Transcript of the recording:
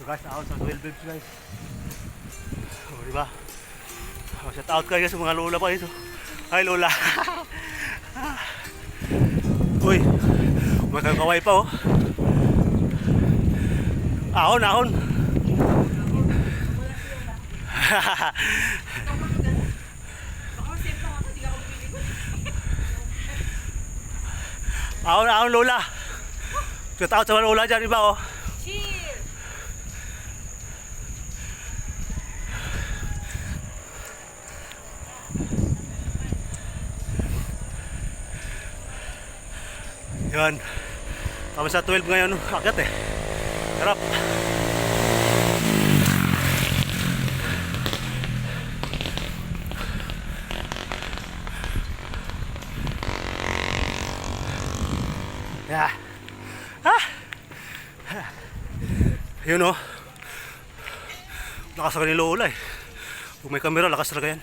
So guys, out sa 12 bibs guys. O diba? O, shout out kayo sa mga lola pa ito. Hi lola. Uy, may kaway pa oh. Ahon, ahon. Ahon, ahon lola. Shout out sa mga lola dyan, diba oh. Cheers! Yan. Kami sa 12 ngayon, akit eh. Harap. Yeah. Ah! Yun oh. Lakas talaga ni Lola eh. Kung may kamera, lakas talaga yan.